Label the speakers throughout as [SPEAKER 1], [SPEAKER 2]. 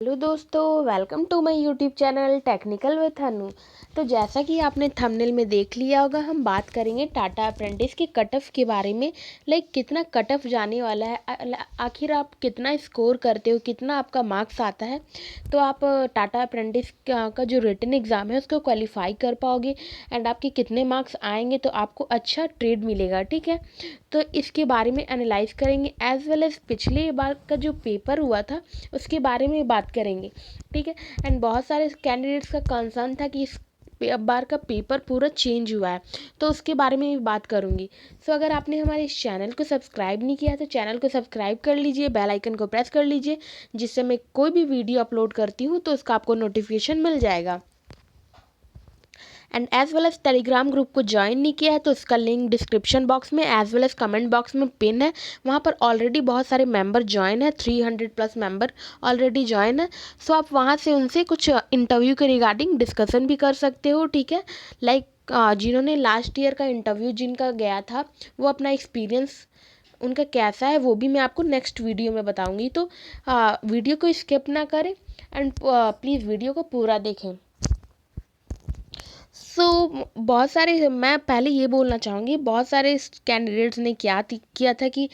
[SPEAKER 1] Hello दोस्तों, welcome to my YouTube channel technical with Anu. तो जैसा कि आपने थंबनेल में देख लिया होगा, हम बात करेंगे टाटा अप्रेंटिस के कट ऑफ के बारे में। कितना कट ऑफ जाने वाला है, आखिर आप कितना स्कोर करते हो, कितना आपका मार्क्स आता है, तो आप टाटा अप्रेंटिस का जो रिटन एग्ज़ाम है उसको क्वालिफाई कर पाओगे। एंड आपके कितने मार्क्स आएंगे तो आपको अच्छा ट्रेड मिलेगा। ठीक है, तो इसके बारे में एनालाइज करेंगे, एज वेल एज पिछले बार का जो पेपर हुआ था उसके बारे में बात करेंगे। ठीक है, एंड बहुत सारे कैंडिडेट्स का कंसर्न था कि इस अब बार का पेपर पूरा चेंज हुआ है, तो उसके बारे में भी बात करूंगी। सो अगर आपने हमारे इस चैनल को सब्सक्राइब नहीं किया तो चैनल को सब्सक्राइब कर लीजिए, बेल आइकन को प्रेस कर लीजिए, जिससे मैं कोई भी वीडियो अपलोड करती हूँ तो उसका आपको नोटिफिकेशन मिल जाएगा। And as well as Telegram group को ज्वाइन नहीं किया है तो इसका लिंक डिस्क्रिप्शन बॉक्स में as well as comment box में पिन है। वहाँ पर ऑलरेडी बहुत सारे मेंबर ज्वाइन है, 300+ मेंबर ऑलरेडी ज्वाइन है। सो आप वहाँ से उनसे कुछ इंटरव्यू के रिगार्डिंग डिस्कशन भी कर सकते हो। ठीक है, जिन्होंने लास्ट ईयर का इंटरव्यू जिनका गया था, वो अपना एक्सपीरियंस उनका कैसा है वो भी मैं आपको नेक्स्ट वीडियो में बताऊंगी। तो वीडियो को स्किप ना करें एंड प्लीज़ वीडियो को पूरा देखें। बहुत सारे, मैं पहले ये बोलना चाहूँगी, बहुत सारे कैंडिडेट्स ने किया था कि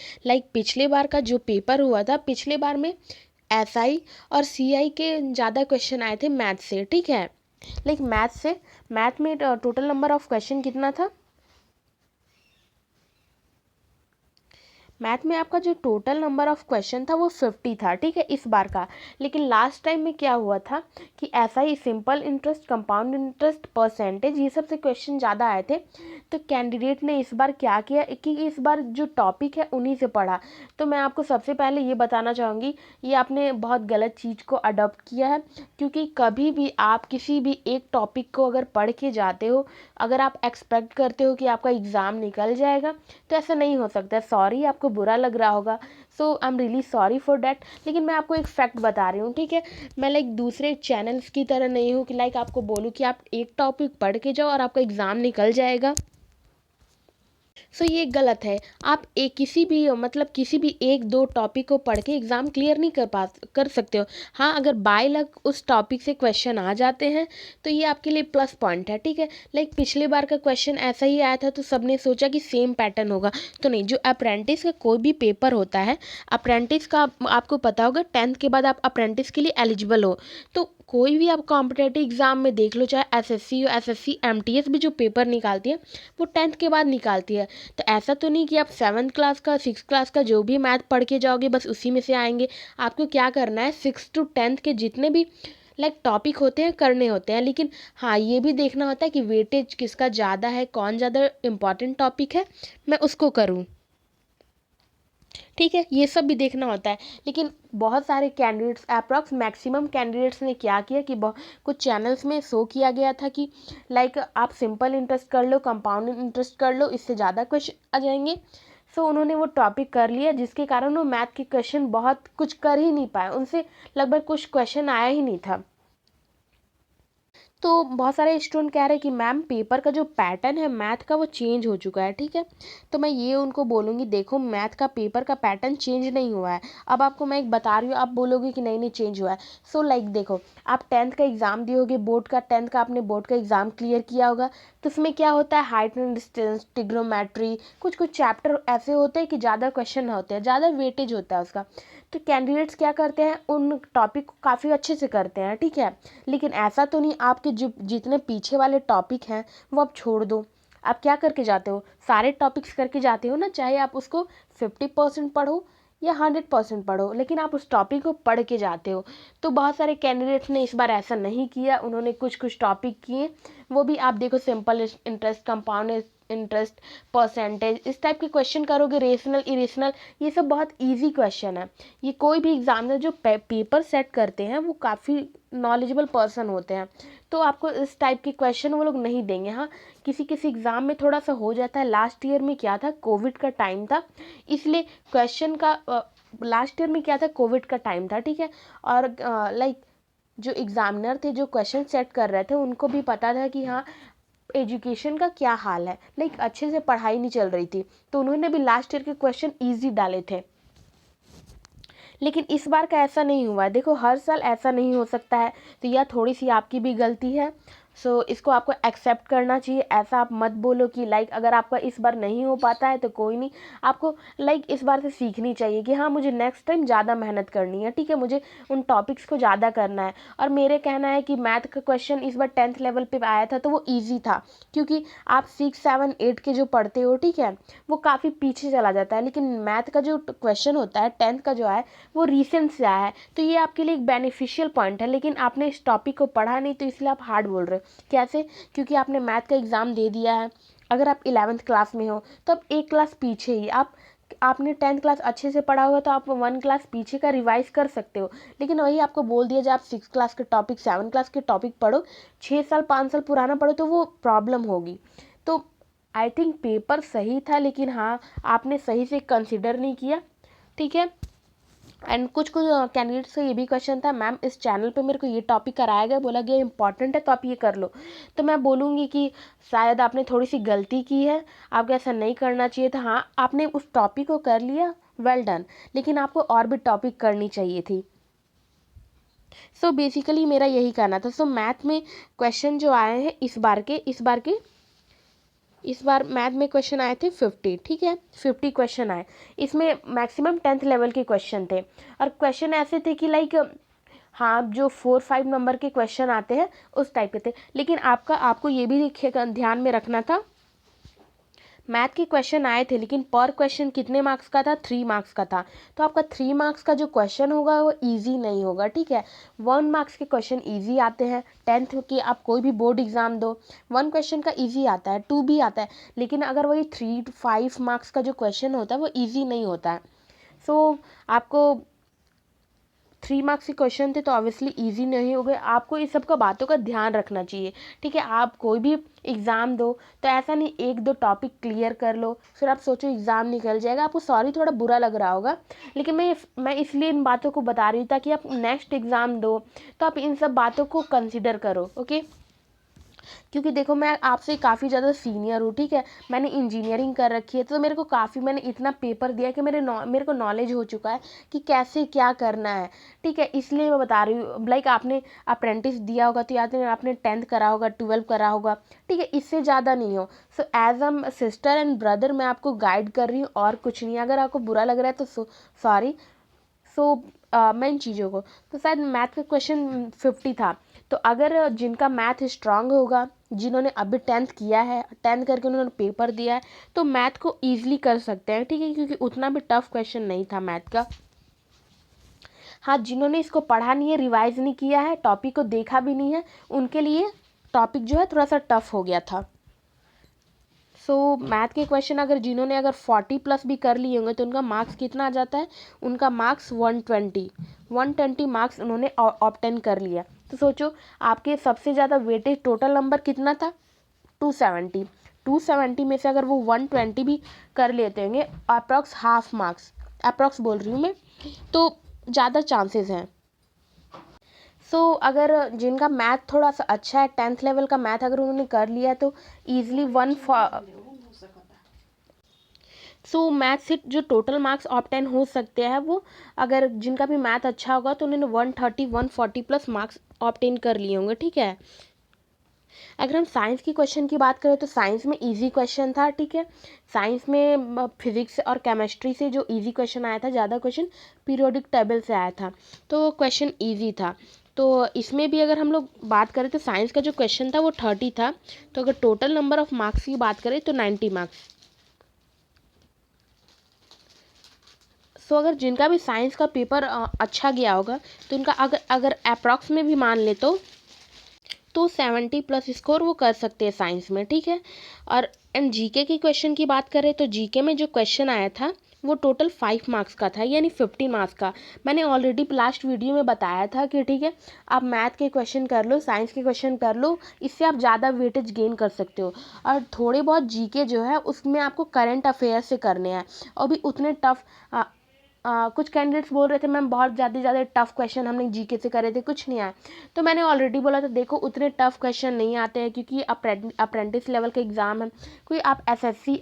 [SPEAKER 1] पिछले बार का जो पेपर हुआ था, पिछले बार में एसआई और सीआई के ज़्यादा क्वेश्चन आए थे मैथ से। ठीक है, मैथ में टोटल नंबर ऑफ क्वेश्चन कितना था? मैथ में आपका जो टोटल नंबर ऑफ क्वेश्चन था वो 50 था। ठीक है, इस बार का। लेकिन लास्ट टाइम में क्या हुआ था कि ऐसा ही simple interest, compound interest, percentage, ये सब से क्वेश्चन ज़्यादा आए थे। तो कैंडिडेट ने इस बार क्या किया कि इस बार जो टॉपिक है उन्हीं से पढ़ा। तो मैं आपको सबसे पहले ये बताना चाहूँगी, ये आपने बहुत गलत चीज़ को अडॉप्ट किया है। क्योंकि कभी भी आप किसी भी एक टॉपिक को अगर पढ़ के जाते हो, अगर आप एक्सपेक्ट करते हो कि आपका एग्ज़ाम निकल जाएगा, तो ऐसा नहीं हो सकता। सॉरी, आपको बुरा लग रहा होगा, so I am really sorry for that. लेकिन मैं आपको एक फैक्ट बता रही हूँ। ठीक है, मैं दूसरे चैनल्स की तरह नहीं हूँ कि आपको बोलूँ कि आप एक टॉपिक पढ़ के जाओ और आपका एग्ज़ाम निकल जाएगा। ये गलत है। आप किसी भी एक दो टॉपिक को पढ़ के एग्ज़ाम क्लियर नहीं कर सकते हो। हाँ, अगर बाय लक उस टॉपिक से क्वेश्चन आ जाते हैं तो ये आपके लिए प्लस पॉइंट है। ठीक है, पिछले बार का क्वेश्चन ऐसा ही आया था तो सबने सोचा कि सेम पैटर्न होगा, तो नहीं। जो अप्रेंटिस का कोई भी पेपर होता है, अप्रेंटिस का आपको पता होगा 10th के बाद आप अप्रेंटिस के लिए एलिजिबल हो। तो कोई भी आप कॉम्पिटेटिव एग्ज़ाम में देख लो, चाहे एसएससी हो, एसएससी एमटीएस भी जो पेपर निकालती है वो 10th के बाद निकालती है। तो ऐसा तो नहीं कि आप 7th क्लास का, 6th क्लास का जो भी मैथ पढ़ के जाओगे बस उसी में से आएंगे। आपको क्या करना है, 6th to 10th के जितने भी टॉपिक होते हैं करने होते हैं। लेकिन हाँ, ये भी देखना होता है कि वेटेज किसका ज़्यादा है, कौन ज़्यादा इम्पॉर्टेंट टॉपिक है, मैं उसको करूँ। ठीक है, ये सब भी देखना होता है। लेकिन बहुत सारे कैंडिडेट्स, अप्रॉक्स मैक्सिमम कैंडिडेट्स ने क्या किया कि कुछ चैनल्स में शो किया गया था कि आप सिंपल इंटरेस्ट कर लो, कंपाउंड इंटरेस्ट कर लो, इससे ज़्यादा क्वेश्चन आ जाएंगे। उन्होंने वो टॉपिक कर लिया, जिसके कारण वो मैथ के क्वेश्चन बहुत कुछ कर ही नहीं पाए, उनसे लगभग कुछ क्वेश्चन आया ही नहीं था। तो बहुत सारे स्टूडेंट कह रहे हैं कि मैम पेपर का जो पैटर्न है मैथ का वो चेंज हो चुका है। ठीक है, तो मैं ये उनको बोलूँगी, देखो मैथ का पेपर का पैटर्न चेंज नहीं हुआ है। अब आपको मैं एक बता रही हूँ, आप बोलोगे कि नहीं नहीं चेंज हुआ है। देखो, आप 10th का एग्ज़ाम दियोगे, बोर्ड का, 10th का आपने बोर्ड का एग्ज़ाम क्लियर किया होगा, तो उसमें क्या होता है, हाइट एंड डिस्टेंस, ट्रिग्नोमेट्री, कुछ कुछ चैप्टर ऐसे होते हैं कि ज़्यादा क्वेश्चन होते हैं, ज़्यादा वेटेज होता है उसका। तो कैंडिडेट्स क्या करते हैं, उन टॉपिक को काफ़ी अच्छे से करते हैं। ठीक है, लेकिन ऐसा तो नहीं आपके जो जितने पीछे वाले टॉपिक हैं वो आप छोड़ दो। आप क्या करके जाते हो, सारे टॉपिक्स करके जाते हो ना, चाहे आप उसको 50% पढ़ो या 100% पढ़ो, लेकिन आप उस टॉपिक को पढ़ के जाते हो। तो बहुत सारे कैंडिडेट्स ने इस बार ऐसा नहीं किया, उन्होंने कुछ कुछ टॉपिक किए, वो भी आप देखो, simple interest, compound interest, percentage, इस टाइप के क्वेश्चन करोगे, रेशनल इरेशनल, ये सब बहुत इजी क्वेश्चन है। ये कोई भी एग्जामिनर जो पेपर सेट करते हैं वो काफ़ी नॉलेजेबल पर्सन होते हैं, तो आपको इस टाइप के क्वेश्चन वो लोग नहीं देंगे। हाँ, किसी किसी एग्ज़ाम में थोड़ा सा हो जाता है। लास्ट ईयर में क्या था, कोविड का टाइम था, इसलिए क्वेश्चन का लास्ट ईयर में क्या था, कोविड का टाइम था। ठीक है, और जो एग्ज़ामिनर थे, जो क्वेश्चन सेट कर रहे थे, उनको भी पता था कि हाँ एजुकेशन का क्या हाल है, अच्छे से पढ़ाई नहीं चल रही थी, तो उन्होंने भी लास्ट ईयर के क्वेश्चन ईजी डाले थे। लेकिन इस बार का ऐसा नहीं हुआ है। देखो हर साल ऐसा नहीं हो सकता है, तो यह थोड़ी सी आपकी भी गलती है। सो इसको आपको एक्सेप्ट करना चाहिए। ऐसा आप मत बोलो कि लाइक अगर आपका इस बार नहीं हो पाता है तो कोई नहीं, आपको लाइक इस बार से सीखनी चाहिए कि हाँ मुझे नेक्स्ट टाइम ज़्यादा मेहनत करनी है, ठीक है, मुझे उन टॉपिक्स को ज़्यादा करना है। और मेरे कहना है कि मैथ का क्वेश्चन इस बार 10th लेवल पे आया था तो वो ईजी था, क्योंकि आप 6, 7, 8 के जो पढ़ते हो, ठीक है, वो काफ़ी पीछे चला जाता है। लेकिन मैथ का जो क्वेश्चन होता है 10th का जो है वो रिसेंट से आया है, तो ये आपके लिए एक बेनिफिशियल पॉइंट है। लेकिन आपने इस टॉपिक को पढ़ा नहीं तो इसलिए आप हार्ड बोल रहे हो। कैसे? क्योंकि आपने मैथ का एग्ज़ाम दे दिया है। अगर आप 11th क्लास में हो तो अब एक क्लास पीछे ही आपने 10th क्लास अच्छे से पढ़ा होगा तो आप 1 क्लास पीछे का रिवाइज कर सकते हो। लेकिन वही आपको बोल दिया जाए आप 6 क्लास के टॉपिक 7 क्लास के टॉपिक पढ़ो, 6 साल 5 साल पुराना पढ़ो, तो वो प्रॉब्लम होगी। तो आई थिंक पेपर सही था, लेकिन हाँ आपने सही से कंसिडर नहीं किया, ठीक है। एंड कुछ कुछ कैंडिडेट्स का ये भी क्वेश्चन था, मैम इस चैनल पे मेरे को ये टॉपिक कराया गया, बोला गया इंपॉर्टेंट है तो आप ये कर लो। तो मैं बोलूँगी कि शायद आपने थोड़ी सी गलती की है, आपको ऐसा नहीं करना चाहिए था। हाँ आपने उस टॉपिक को कर लिया, वेल डन, लेकिन आपको और भी टॉपिक करनी चाहिए थी। सो बेसिकली मेरा यही कहना था। सो मैथ में क्वेश्चन जो आए हैं इस बार मैथ में क्वेश्चन आए थे 50, ठीक है, 50 क्वेश्चन आए। इसमें मैक्सिमम 10th लेवल के क्वेश्चन थे, और क्वेश्चन ऐसे थे कि लाइक हाँ जो 4-5 नंबर के क्वेश्चन आते हैं उस टाइप के थे। लेकिन आपको ये भी ध्यान में रखना था, मैथ के क्वेश्चन आए थे लेकिन पर क्वेश्चन कितने मार्क्स का था? 3 मार्क्स का था। तो आपका 3 मार्क्स का जो क्वेश्चन होगा वो इजी नहीं होगा, ठीक है। 1 मार्क्स के क्वेश्चन इजी आते हैं 10th की, आप कोई भी बोर्ड एग्जाम दो 1 क्वेश्चन का इजी आता है, 2 भी आता है। लेकिन अगर वही 3-5 मार्क्स का जो क्वेश्चन होता है वो ईजी नहीं होता है। सो आपको 3 मार्क्स के क्वेश्चन थे तो ऑब्वियसली इजी नहीं हो गए। आपको इस सब का बातों का ध्यान रखना चाहिए, ठीक है। आप कोई भी एग्ज़ाम दो तो ऐसा नहीं 1-2 टॉपिक क्लियर कर लो फिर आप सोचो एग्ज़ाम निकल जाएगा। आपको सॉरी थोड़ा बुरा लग रहा होगा, लेकिन मैं इसलिए इन बातों को बता रही हूँ ताकि आप नेक्स्ट एग्ज़ाम दो तो आप इन सब बातों को कंसिडर करो, ओके। क्योंकि देखो मैं आपसे काफ़ी ज़्यादा सीनियर हूँ, ठीक है, मैंने इंजीनियरिंग कर रखी है, तो मेरे को मैंने इतना पेपर दिया कि मेरे को नॉलेज हो चुका है कि कैसे क्या करना है, ठीक है। इसलिए मैं बता रही हूँ, लाइक आपने अप्रेंटिस दिया होगा तो याद है आपने 10th करा होगा, 12th करा होगा, ठीक है, इससे ज़्यादा नहीं हो। So as a sister and brother मैं आपको गाइड कर रही हूँ और कुछ नहीं। अगर आपको बुरा लग रहा है तो सॉरी। सो मैं इन चीज़ों को तो शायद मैथ का क्वेश्चन 50 था। तो अगर जिनका मैथ स्ट्रांग होगा, जिन्होंने अभी 10th किया है, 10th करके उन्होंने पेपर दिया है, तो मैथ को ईजिली कर सकते हैं, ठीक है, क्योंकि उतना भी टफ क्वेश्चन नहीं था मैथ का। हाँ जिन्होंने इसको पढ़ा नहीं है, रिवाइज नहीं किया है, टॉपिक को देखा भी नहीं है, उनके लिए टॉपिक जो है थोड़ा सा टफ हो गया था। सो मैथ के क्वेश्चन अगर जिन्होंने 40+ भी कर लिए होंगे तो उनका मार्क्स कितना आ जाता है? उनका मार्क्स 120 मार्क्स उन्होंने ऑब्टेन कर लिया। तो सोचो आपके सबसे ज़्यादा वेटेज टोटल नंबर कितना था? 270। 270 में से अगर वो 120 भी कर लेते होंगे, अप्रॉक्स हाफ मार्क्स, अप्रॉक्स बोल रही हूँ मैं, तो ज़्यादा चांसेस हैं। सो अगर जिनका मैथ थोड़ा सा अच्छा है, 10th लेवल का मैथ अगर उन्होंने कर लिया तो ईजिली मैथ से जो टोटल मार्क्स ऑब्टेन हो सकते हैं वो, अगर जिनका भी मैथ अच्छा होगा तो उन्होंने 130-140+ मार्क्स ऑब्टेन कर लिए होंगे, ठीक है। अगर हम साइंस की क्वेश्चन की बात करें तो साइंस में इजी क्वेश्चन था, ठीक है। साइंस में फिजिक्स और केमिस्ट्री से जो इजी क्वेश्चन आया था, ज़्यादा क्वेश्चन पीरियोडिक टेबल से आया था, तो क्वेश्चन इजी था। तो इसमें भी अगर हम लोग बात करें तो साइंस का जो क्वेश्चन था वो 30 था, तो अगर टोटल नंबर ऑफ मार्क्स की बात करें तो 90 मार्क्स। सो अगर जिनका भी साइंस का पेपर अच्छा गया होगा तो उनका अगर अप्रॉक्स में भी मान ले तो 70+ स्कोर वो कर सकते हैं साइंस में, ठीक है। और एंड जीके की क्वेश्चन की बात करें तो जीके में जो क्वेश्चन आया था वो टोटल 5 मार्क्स का था, यानी 50 मार्क्स का। मैंने ऑलरेडी लास्ट वीडियो में बताया था कि ठीक है आप मैथ के क्वेश्चन कर लो, साइंस के क्वेश्चन कर लो, इससे आप ज़्यादा वेटेज गेन कर सकते हो। और थोड़े बहुत जीके जो है उसमें आपको करंट अफेयर से करने हैं, और भी उतने टफ कुछ कैंडिडेट्स बोल रहे थे मैम बहुत ज़्यादा टफ क्वेश्चन हमने जीके से करे थे, कुछ नहीं आया। तो मैंने ऑलरेडी बोला था देखो उतने टफ क्वेश्चन नहीं आते हैं, क्योंकि अप्रेंटिस लेवल का एग्ज़ाम है। कोई आप एसएससी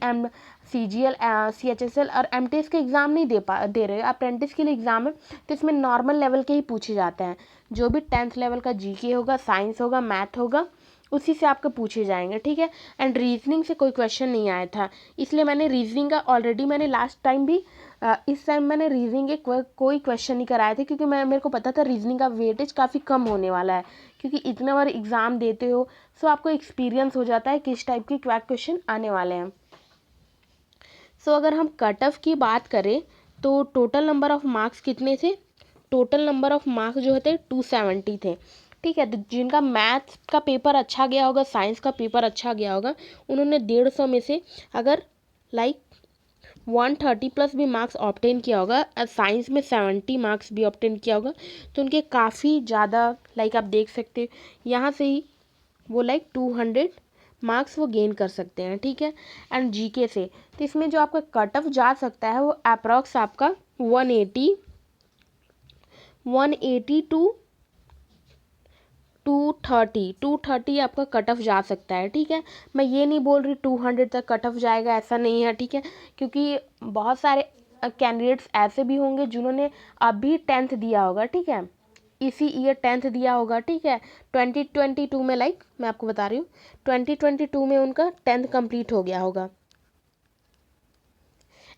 [SPEAKER 1] सीजीएल सीएचएसएल और एमटीएस के एग्ज़ाम नहीं दे रहे हो, अप्रेंटिस के लिए एग्ज़ाम है। तो इसमें नॉर्मल लेवल के ही पूछे जाते हैं। जो भी 10th लेवल का जीके होगा, साइंस होगा, मैथ होगा, उसी से आपके पूछे जाएंगे, ठीक है। एंड रीजनिंग से कोई क्वेश्चन नहीं आया था, इसलिए मैंने रीजनिंग का ऑलरेडी मैंने लास्ट टाइम भी इस टाइम मैंने रीजनिंग के कोई क्वेश्चन नहीं कराए थे, क्योंकि मेरे को पता था रीजनिंग का वेटेज काफ़ी कम होने वाला है, क्योंकि इतने बार एग्ज़ाम देते हो सो आपको एक्सपीरियंस हो जाता है किस टाइप के क्वेश्चन आने वाले हैं। सो अगर हम कट ऑफ की बात करें तो टोटल नंबर ऑफ मार्क्स कितने थे? टोटल नंबर ऑफ मार्क्स जो थे 270 थे, ठीक है। तो जिनका मैथ का पेपर अच्छा गया होगा, साइंस का पेपर अच्छा गया होगा, उन्होंने 150 में से अगर लाइक 130 प्लस भी मार्क्स ऑब्टेन किया होगा और साइंस में 70 मार्क्स भी ऑब्टेन किया होगा, तो उनके काफ़ी ज़्यादा लाइक आप देख सकते हो यहाँ से ही वो लाइक 200 मार्क्स वो गेन कर सकते हैं, ठीक है। एंड जीके से तो इसमें जो आपका कट ऑफ जा सकता है वो अप्रॉक्स आपका 180 टू 230 आपका कट ऑफ जा सकता है, ठीक है। मैं ये नहीं बोल रही 200 तक कट ऑफ जाएगा, ऐसा नहीं है, ठीक है, क्योंकि बहुत सारे कैंडिडेट्स ऐसे भी होंगे जिन्होंने अभी 10th दिया होगा, ठीक है, इसी ईयर 10th दिया होगा, ठीक है। 2022 में लाइक मैं आपको बता रही हूँ 2022 में उनका 10th कंप्लीट हो गया होगा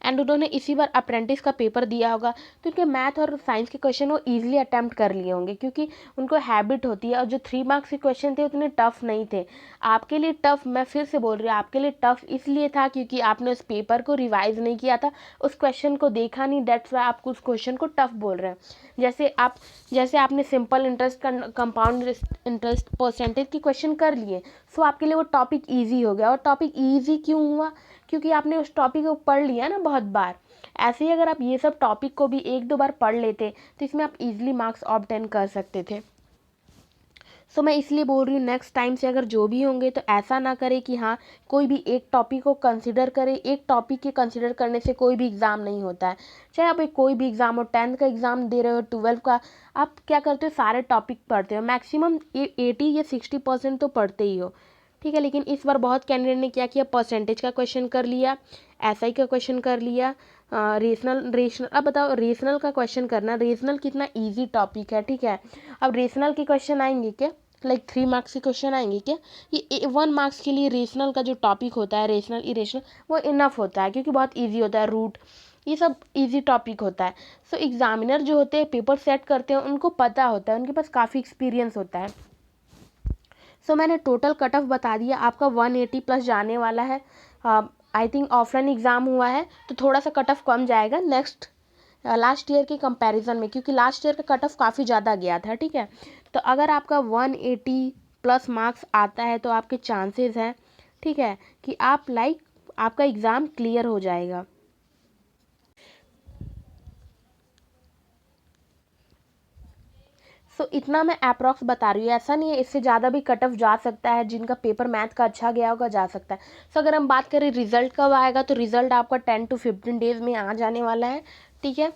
[SPEAKER 1] एंड उन्होंने इसी बार अप्रेंटिस का पेपर दिया होगा, तो उनके मैथ और साइंस के क्वेश्चन वो ईजिली अटैम्प्ट कर लिए होंगे, क्योंकि उनको हैबिट होती है। और जो 3 मार्क्स के क्वेश्चन थे उतने टफ नहीं थे आपके लिए। टफ मैं फिर से बोल रही हूँ, आपके लिए टफ इसलिए था क्योंकि आपने उस पेपर को रिवाइज नहीं किया था, उस क्वेश्चन को देखा नहीं, डेट्स वाई आपको उस क्वेश्चन को टफ बोल रहे हैं। जैसे आपने simple interest compound interest percentage के क्वेश्चन कर लिए, सो आपके लिए वो टॉपिक ईजी हो गया। और टॉपिक ईजी क्यों हुआ? क्योंकि आपने उस टॉपिक को पढ़ लिया ना बहुत बार। ऐसे ही अगर आप ये सब टॉपिक को भी 1-2 बार पढ़ लेते तो इसमें आप इजीली मार्क्स ऑब्टेन कर सकते थे। सो मैं इसलिए बोल रही हूँ नेक्स्ट टाइम से अगर जो भी होंगे तो ऐसा ना करे कि हाँ कोई भी एक टॉपिक को कंसिडर करे। एक टॉपिक के कंसिडर करने से कोई भी एग्ज़ाम नहीं होता है, चाहे आप कोई भी एग्ज़ाम हो, 10th का एग्ज़ाम दे रहे हो, 12th का, आप क्या करते हो सारे टॉपिक पढ़ते हो, मैक्सिमम 80 या 60% तो पढ़ते ही हो, ठीक है। लेकिन इस बार बहुत कैंडिडेट ने क्या किया, परसेंटेज का क्वेश्चन कर लिया, एसआई का क्वेश्चन कर लिया, रेशनल। अब बताओ रेशनल का क्वेश्चन करना, रेशनल कितना इजी टॉपिक है, ठीक है। अब रेशनल के क्वेश्चन आएंगे क्या, लाइक 3 मार्क्स के क्वेश्चन आएंगे क्या? ये 1 मार्क्स के लिए रेशनल का जो टॉपिक होता है, रेशनल इरेशनल, वो इनफ होता है, क्योंकि बहुत ईजी होता है, रूट, ये सब इजी टॉपिक होता है। सो एग्जामिनर जो होते हैं पेपर सेट करते हैं उनको पता होता है, उनके पास काफ़ी एक्सपीरियंस होता है। सो मैंने टोटल कट ऑफ बता दिया, आपका 180 प्लस जाने वाला है। आई थिंक ऑफलाइन एग्ज़ाम हुआ है तो थोड़ा सा कट ऑफ कम जाएगा नेक्स्ट लास्ट ईयर के कंपैरिजन में, क्योंकि लास्ट ईयर का कट ऑफ काफ़ी ज़्यादा गया था, ठीक है। तो अगर आपका 180 प्लस मार्क्स आता है तो आपके चांसेस हैं, ठीक है, कि आप लाइक आपका एग्ज़ाम क्लियर हो जाएगा। सो इतना मैं अप्रॉक्स बता रही हूँ, ऐसा नहीं है, इससे ज़्यादा भी कट ऑफ जा सकता है, जिनका पेपर मैथ का अच्छा गया होगा जा सकता है। सो अगर हम बात करें रिजल्ट कब आएगा, तो रिजल्ट आपका 10 to 15 डेज में आ जाने वाला है, ठीक है,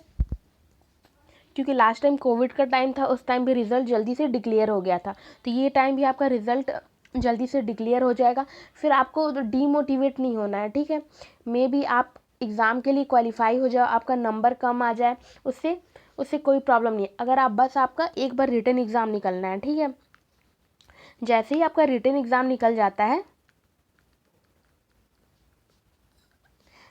[SPEAKER 1] क्योंकि लास्ट टाइम कोविड का टाइम था, उस टाइम भी रिजल्ट जल्दी से डिक्लेयर हो गया था। तो ये टाइम भी आपका रिजल्ट जल्दी से डिक्लेयर हो जाएगा, फिर आपको डीमोटिवेट नहीं होना है, ठीक है। मे बी आप एग्ज़ाम के लिए क्वालिफाई हो जाओ, आपका नंबर कम आ जाए, उससे उससे कोई प्रॉब्लम नहीं है। अगर आप बस आपका एक बार रिटन एग्ज़ाम निकलना है, ठीक है, जैसे ही आपका रिटन एग्ज़ाम निकल जाता है,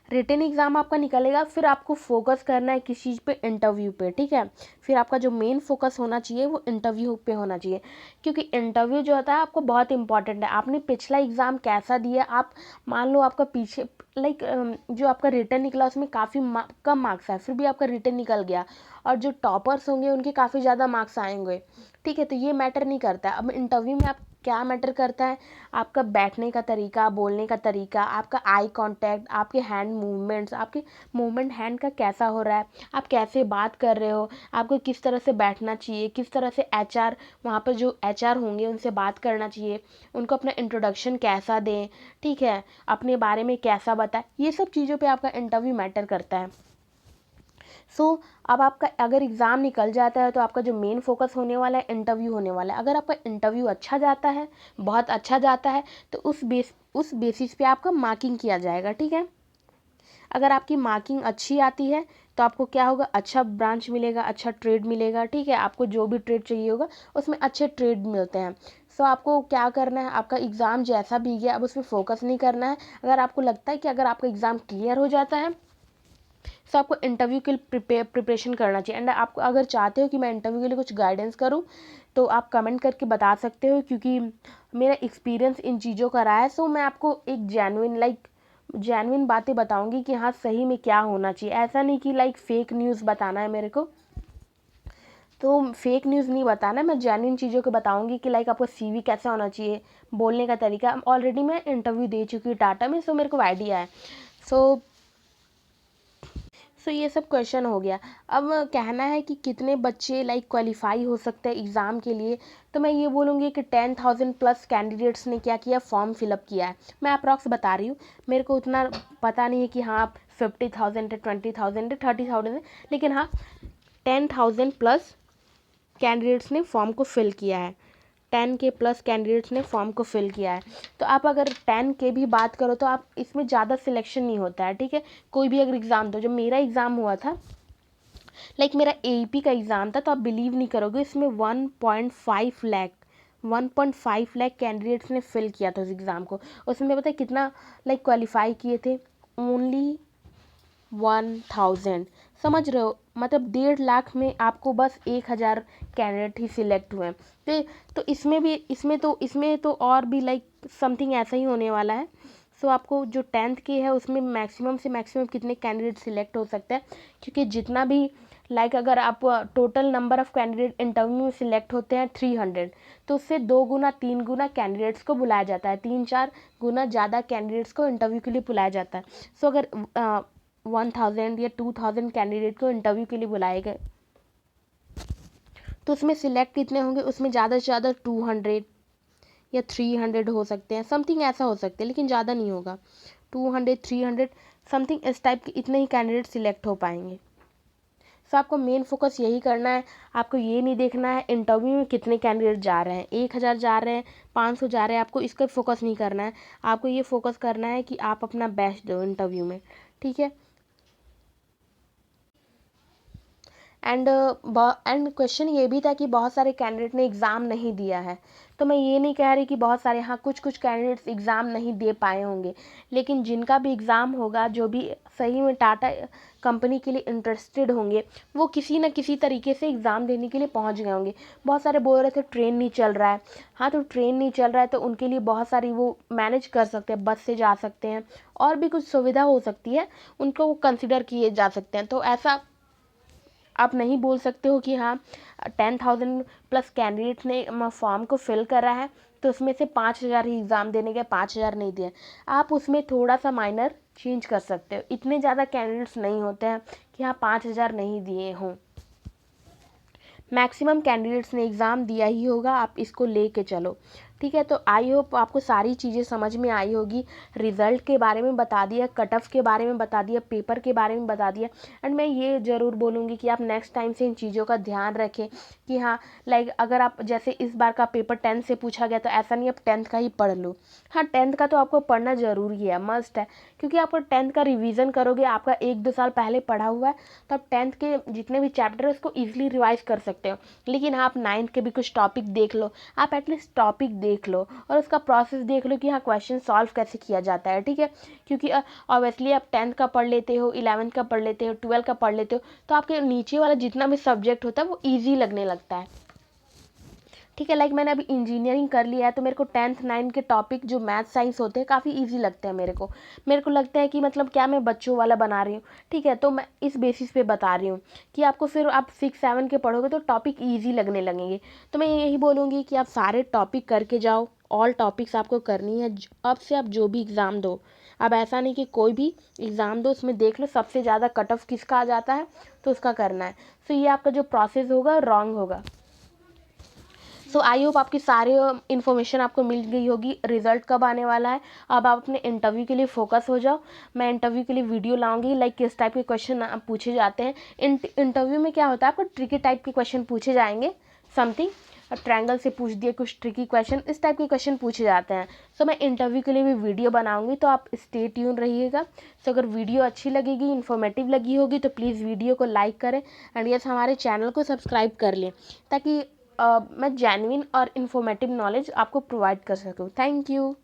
[SPEAKER 1] रिटन एग्ज़ाम आपका निकलेगा, फिर आपको फोकस करना है किस चीज़ पे, इंटरव्यू पे, ठीक है। फिर आपका जो मेन फोकस होना चाहिए वो इंटरव्यू पे होना चाहिए, क्योंकि इंटरव्यू जो होता है आपको बहुत इंपॉर्टेंट है। आपने पिछला एग्ज़ाम कैसा दिया, आप मान लो आपका पीछे लाइक जो आपका रिटन निकला उसमें काफ़ी कम मार्क्स आए, फिर भी आपका रिटन निकल गया, और जो टॉपर्स होंगे उनके काफ़ी ज़्यादा मार्क्स आएंगे, ठीक है। तो ये मैटर नहीं करता है। अब इंटरव्यू में आप क्या मैटर करता है, आपका बैठने का तरीका, बोलने का तरीका, आपका आई कांटेक्ट, आपके हैंड मूवमेंट्स, आपके मूवमेंट हैंड का कैसा हो रहा है, आप कैसे बात कर रहे हो, आपको किस तरह से बैठना चाहिए, किस तरह से एचआर वहाँ पर जो एचआर होंगे उनसे बात करना चाहिए, उनको अपना इंट्रोडक्शन कैसा दें, ठीक है, अपने बारे में कैसा बताएं, ये सब चीज़ों पे आपका इंटरव्यू मैटर करता है। अब आपका अगर एग्ज़ाम निकल जाता है तो आपका जो मेन फोकस होने वाला है इंटरव्यू होने वाला है। अगर आपका इंटरव्यू अच्छा जाता है, बहुत अच्छा जाता है, तो उस बेसिस पे आपका मार्किंग किया जाएगा, ठीक है। अगर आपकी मार्किंग अच्छी आती है तो आपको क्या होगा, अच्छा ब्रांच मिलेगा, अच्छा ट्रेड मिलेगा, ठीक है। आपको जो भी ट्रेड चाहिए होगा उसमें अच्छे ट्रेड मिलते हैं। आपको क्या करना है, आपका एग्ज़ाम जैसा भी गया अब उसमें फोकस नहीं करना है। अगर आपको लगता है कि अगर आपका एग्ज़ाम क्लियर हो जाता है तो आपको इंटरव्यू के लिए प्रिपरेशन करना चाहिए। एंड आप अगर चाहते हो कि मैं इंटरव्यू के लिए कुछ गाइडेंस करूं तो आप कमेंट करके बता सकते हो, क्योंकि मेरा एक्सपीरियंस इन चीज़ों का रहा है। मैं आपको एक जेन्युइन बातें बताऊंगी कि हाँ सही में क्या होना चाहिए। ऐसा नहीं कि फेक न्यूज़ बताना है मेरे को, तो फेक न्यूज़ नहीं बताना, मैं जेन्युइन चीज़ों को बताऊंगी कि आपका सीवी कैसा होना चाहिए, बोलने का तरीका। ऑलरेडी मैं इंटरव्यू दे चुकी हूँ टाटा में, मेरे को आइडिया है। ये सब क्वेश्चन हो गया। अब कहना है कि कितने बच्चे क्वालिफाई हो सकते हैं एग्ज़ाम के लिए, तो मैं ये बोलूँगी कि 10,000 प्लस कैंडिडेट्स ने क्या किया, फॉर्म फिलअप किया है। मैं अप्रॉक्स बता रही हूँ, मेरे को उतना पता नहीं है कि हाँ 50,000 है, 20,000 है, 30,000 है, लेकिन हाँ 10,000 प्लस कैंडिडेट्स ने फॉर्म को फिल किया है। 10K प्लस कैंडिडेट्स ने फॉर्म को फिल किया है। तो आप अगर 10K भी बात करो तो आप इसमें ज़्यादा सिलेक्शन नहीं होता है, ठीक है। कोई भी अगर एग्ज़ाम दो, जब मेरा एग्ज़ाम हुआ था मेरा AEP का एग्ज़ाम था, तो आप बिलीव नहीं करोगे इसमें 1.5 लाख कैंडिडेट्स ने फिल किया था उस एग्ज़ाम को। उसमें पता है कितना क्वालिफाई किए थे, ओनली 1,000। समझ रहे हो, मतलब 1.5 लाख में आपको बस 1,000 कैंडिडेट ही सिलेक्ट हुए। तो इसमें तो और भी समथिंग ऐसा ही होने वाला है। आपको जो 10th के है उसमें मैक्सिमम से मैक्सिमम कितने कैंडिडेट सिलेक्ट हो सकते हैं, क्योंकि जितना भी अगर आप total number of candidate interview में सिलेक्ट होते हैं 300, तो उससे 2 गुना 3 गुना कैंडिडेट्स को बुलाया जाता है, 3-4 गुना ज़्यादा कैंडिडेट्स को इंटरव्यू के लिए बुलाया जाता है। अगर 1,000 या 2,000 कैंडिडेट को इंटरव्यू के लिए बुलाए गए तो उसमें सिलेक्ट कितने होंगे, उसमें ज़्यादा से ज़्यादा 200 या 300 हो सकते हैं, समथिंग ऐसा हो सकते हैं, लेकिन ज़्यादा नहीं होगा। 200 300 समथिंग इस टाइप के इतने ही कैंडिडेट सिलेक्ट हो पाएंगे। आपको मेन फोकस यही करना है। आपको ये नहीं देखना है इंटरव्यू में कितने कैंडिडेट जा रहे हैं, 1,000 जा रहे हैं, 500 जा रहे हैं, आपको इसका फोकस नहीं करना है। आपको ये फोकस करना है कि आप अपना बेस्ट दो इंटरव्यू में, ठीक है। एंड क्वेश्चन ये भी था कि बहुत सारे कैंडिडेट ने एग्ज़ाम नहीं दिया है, तो मैं ये नहीं कह रही कि बहुत सारे, हाँ कुछ कैंडिडेट्स एग्ज़ाम नहीं दे पाए होंगे, लेकिन जिनका भी एग्ज़ाम होगा, जो भी सही में टाटा कंपनी के लिए इंटरेस्टेड होंगे, वो किसी न किसी तरीके से एग्ज़ाम देने के लिए पहुंच गए होंगे। बहुत सारे बोल रहे थे ट्रेन नहीं चल रहा है, हाँ तो ट्रेन नहीं चल रहा है तो उनके लिए बहुत सारी वो मैनेज कर सकते हैं, बस से जा सकते हैं, और भी कुछ सुविधा हो सकती है, उनको वो कंसिडर किए जा सकते हैं। तो ऐसा आप नहीं बोल सकते हो कि हाँ 10,000 प्लस कैंडिडेट्स ने फॉर्म को फिल करा है तो उसमें से 5,000 ही एग्ज़ाम देने गए, 5,000 नहीं दिए। आप उसमें थोड़ा सा माइनर चेंज कर सकते हो, इतने ज़्यादा कैंडिडेट्स नहीं होते हैं कि हाँ 5,000 नहीं दिए हों। मैक्सिमम कैंडिडेट्स ने एग्ज़ाम दिया ही होगा, आप इसको लेके चलो, ठीक है। तो आई होप आपको सारी चीज़ें समझ में आई होगी। रिज़ल्ट के बारे में बता दिया, कट ऑफ के बारे में बता दिया, पेपर के बारे में बता दिया। एंड मैं ये ज़रूर बोलूँगी कि आप नेक्स्ट टाइम से इन चीज़ों का ध्यान रखें कि हाँ अगर आप जैसे इस बार का पेपर 10 से पूछा गया तो ऐसा नहीं आप 10th का ही पढ़ लो। हाँ 10th का तो आपको पढ़ना ज़रूरी है, मस्ट है, क्योंकि आप 10th का रिवीजन करोगे, आपका 1-2 साल पहले पढ़ा हुआ है, तो आप 10th के जितने भी चैप्टर है उसको ईजिली रिवाइज कर सकते हो। लेकिन हाँ आप 9th के भी कुछ टॉपिक देख लो, आप एटलीस्ट टॉपिक देख लो और उसका प्रोसेस देख लो कि हाँ क्वेश्चन सॉल्व कैसे किया जाता है, ठीक है। क्योंकि ऑब्वियसली आप 10th का पढ़ लेते हो, 11th का पढ़ लेते हो, 12th का पढ़ लेते हो, तो आपके नीचे वाला जितना भी सब्जेक्ट होता है वो ईजी लगने लगता है, ठीक है। मैंने अभी इंजीनियरिंग कर लिया है तो मेरे को 10th 9th के टॉपिक जो मैथ साइंस होते हैं काफ़ी इजी लगते हैं मेरे को लगता है कि मतलब क्या मैं बच्चों वाला बना रही हूँ, ठीक है। तो मैं इस बेसिस पे बता रही हूँ कि आपको फिर आप 6-7 के पढ़ोगे तो टॉपिक ईजी लगने लगेंगे। तो मैं यही बोलूँगी कि आप सारे टॉपिक करके जाओ, ऑल टॉपिक्स आपको करनी है। अब से आप जो भी एग्ज़ाम दो, अब ऐसा नहीं कि कोई भी एग्ज़ाम दो उसमें देख लो सबसे ज़्यादा कट ऑफ किसका आ जाता है तो उसका करना है। ये आपका जो प्रोसेस होगा रॉन्ग होगा। सो आई होप आपकी सारी इन्फॉर्मेशन आपको मिल गई होगी। रिजल्ट कब आने वाला है, अब आप अपने इंटरव्यू के लिए फोकस हो जाओ। मैं इंटरव्यू के लिए वीडियो लाऊंगी, लाइक किस टाइप के क्वेश्चन पूछे जाते हैं। इंटरव्यू में क्या होता है, आपको ट्रिकी टाइप के क्वेश्चन पूछे जाएंगे। समथिंग ट्रायंगल से पूछ दिए कुछ ट्रिकी क्वेश्चन, इस टाइप के क्वेश्चन पूछे जाते हैं। सो मैं इंटरव्यू के लिए भी वीडियो बनाऊंगी, तो आप स्टे ट्यून रहिएगा। सो अगर वीडियो अच्छी लगेगी, इन्फॉर्मेटिव लगी होगी, तो प्लीज़ वीडियो को लाइक करें एंड यस हमारे चैनल को सब्सक्राइब कर लें, ताकि मैं जेन्युइन और इन्फॉर्मेटिव नॉलेज आपको प्रोवाइड कर सकूँ। Thank you.